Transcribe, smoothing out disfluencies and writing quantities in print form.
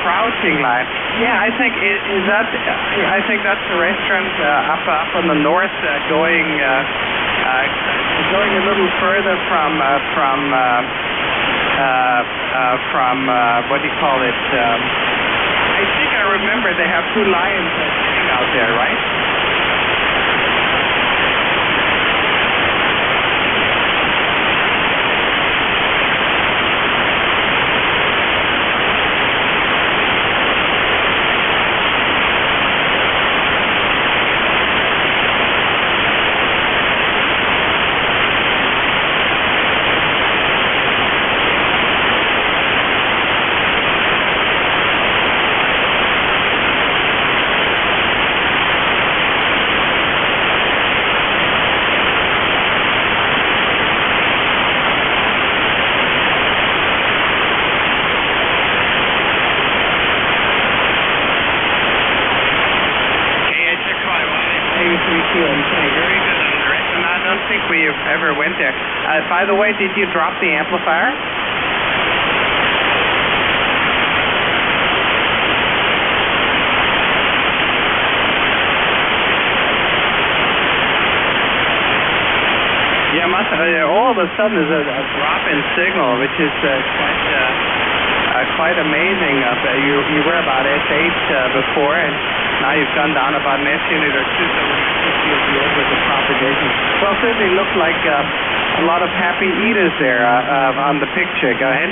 crouching line. Yeah, I think is that. I think that's the restaurant up on the north, going a little further from what do you call it? I think I remember they have two lions sitting out there, right? Very good on the rest, and I don't think we ever went there. By the way, did you drop the amplifier? Yeah, all of a sudden there's a drop in signal, which is quite amazing. You were about S8 before, and now you've gone down about an S unit or two, so you'll be over the propagation. Well, certainly looked like a lot of happy eaters there on the picture. Go ahead.